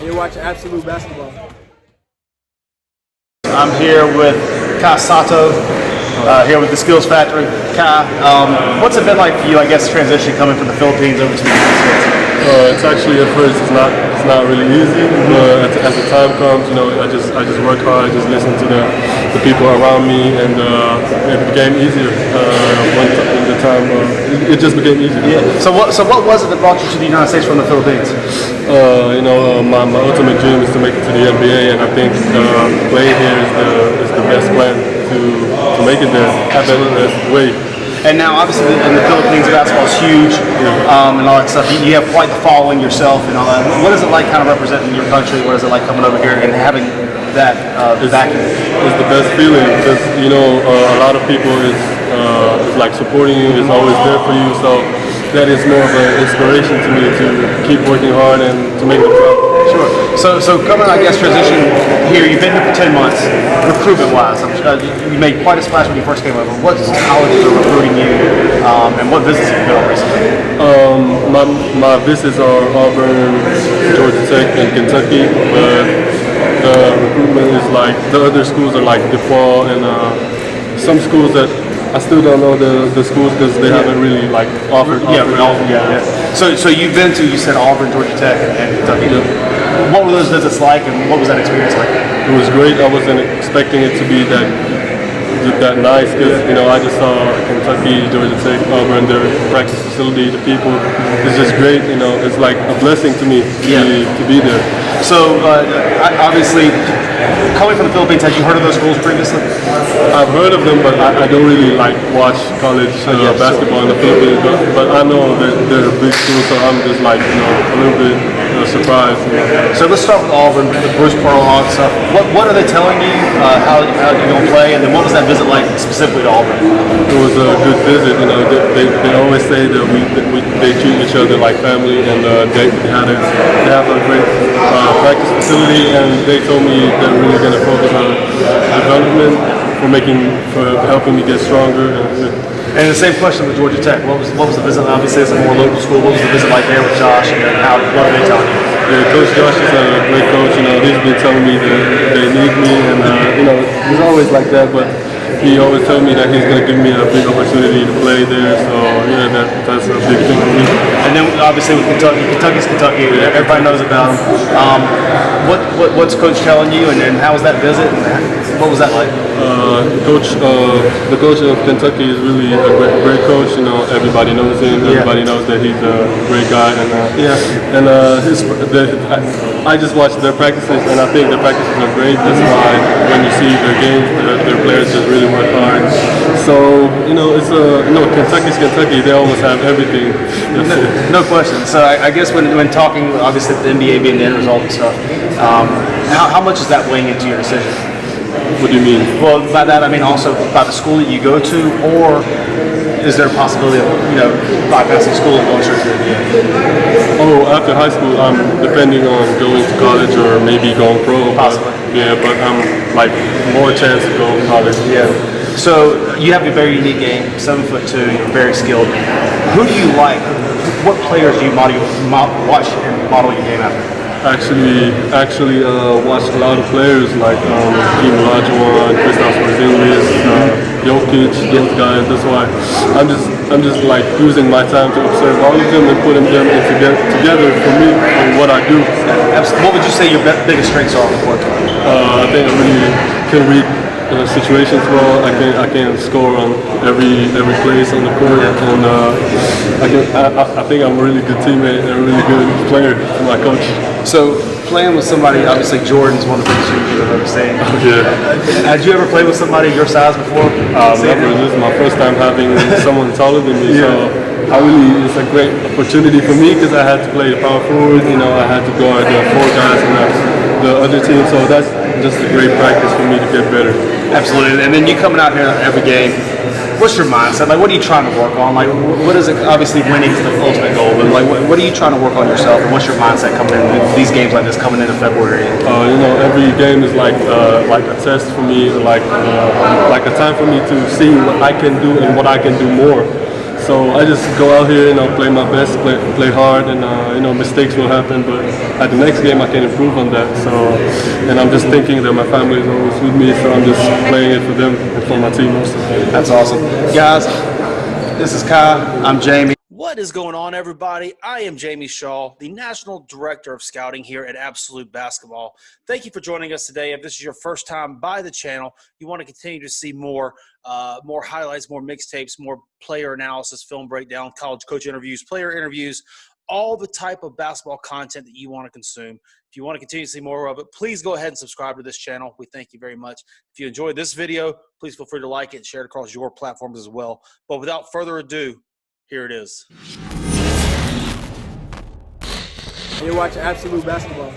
You watch absolute basketball. I'm here with Sotto, here with the Skills Factory. Kai, what's it been like for you, I guess, transition coming from the Philippines over to the United States? It's actually at first it's not really easy, but as the time comes, I just work hard, I just listen to the people around me, and it became easier. When the time it just became easier. Yeah. So what was it that brought you to the United States from the Philippines? My ultimate dream is to make it to the NBA, and I think playing here is the best plan to make it there. Absolutely. That's the way. And now, obviously, in the Philippines, basketball is huge, and all that stuff. You have quite the following yourself and all that. What is it like, kind of representing your country? What is it like coming over here and having that backing? It's the best feeling because a lot of people is like supporting you, is always there for you. So that is more of an inspiration to me to keep working hard and to make the club. Sure. So coming, I guess, transition here, you've been here for 10 months, recruitment-wise. You made quite a splash when you first came over. What colleges are recruiting you, and what visits have you been on recently? My visits are Auburn, Georgia Tech, and Kentucky, but the recruitment is like, the other schools are like DePaul and some schools that I still don't know the schools because they haven't really like offered. Yeah. So you've been to, you said Auburn, Georgia Tech, and Kentucky. Yeah. What were those visits like, and what was that experience like? It was great. I wasn't expecting it to be that nice because I just saw Kentucky, Georgia Tech, Auburn, their practice facility, the people. It's just great. It's like a blessing to me to be there. So obviously, coming from the Philippines, had you heard of those schools previously? I've heard of them, but I don't really like watch college basketball in the Philippines. But I know that they're a big school, so I'm just like a little bit surprised. So let's start with Auburn, with Bruce Pearl and all that stuff. What are they telling you? How you're going to play, and then what was that visit like specifically to Auburn? It was a good visit. They always say that they treat each other like family, and they have a great practice facility, and they told me they're really going to focus on development for helping me get stronger. And the same question with Georgia Tech. What was the visit? Obviously, it's a more local school. What was the visit like there with Josh, and then what are they telling you? Yeah, Coach Josh is a great coach. He's been telling me that they need me, and he's always like that. But he always told me that he's going to give me a big opportunity to play there. So yeah, that's a big thing for me. And then obviously with Kentucky's Kentucky. Everybody knows about them. What's Coach telling you, and then how was that visit? And what was that like? The coach of Kentucky is really a great coach. Everybody knows him. Everybody knows that he's a great guy. And I just watched their practices, and I think their practices are great. That's why when you see their games, their players just really work hard. So it's Kentucky's Kentucky. They almost have everything. No question. So I guess when talking, obviously the NBA being the end result and stuff, how much is that weighing into your decision? What do you mean? Well, by that I mean also by the school that you go to, or is there a possibility of bypassing school and going straight to the NBA? Oh, after high school, I'm depending on going to college or maybe going pro. Possibly. But I'm like more chance to go to college. Yeah. So you have a very unique game, 7'2", you're very skilled. Who do you like? What players do you watch and model your game after? Actually, watched a lot of players like Kim Olajuwon, Kristaps Porzingis, Jokic, those guys. That's why I'm just like using my time to observe all of them and putting them together for me and what I do. What would you say your biggest strengths are on the court? I think I really can read situations well. I can score on every place on the court, and I think I'm a really good teammate and a really good player to my coach. So playing with somebody, obviously Jordan's one of the biggest shooters I've ever seen. Oh, yeah. Had you ever played with somebody your size before? Never. This is my first time having someone taller than me. So it's a great opportunity for me because I had to play the power forward. I had to guard the four guys and the other team. So that's just a great practice for me to get better. Absolutely. And then you coming out here every game. What's your mindset? Like, what are you trying to work on? Like, what is it? Obviously, winning is the ultimate goal, but like, what are you trying to work on yourself? And what's your mindset coming in these games like this coming into February? Every game is like a test for me, like a time for me to see what I can do and what I can do more. So I just go out here, play my best, play hard, and mistakes will happen. But at the next game, I can improve on that. So, and I'm just thinking that my family is always with me, so I'm just playing it for them and for my team also. That's awesome, guys. This is Kai. I'm Jamie. What is going on, everybody? I am Jamie Shaw, the National Director of Scouting here at Absolute Basketball. Thank you for joining us today. If this is your first time by the channel, you want to continue to see more highlights, more mixtapes, more player analysis, film breakdown, college coach interviews, player interviews, all the type of basketball content that you want to consume. If you want to continue to see more of it, please go ahead and subscribe to this channel. We thank you very much. If you enjoyed this video, please feel free to like it and share it across your platforms as well. But without further ado, here it is. You're watching Absolute Basketball.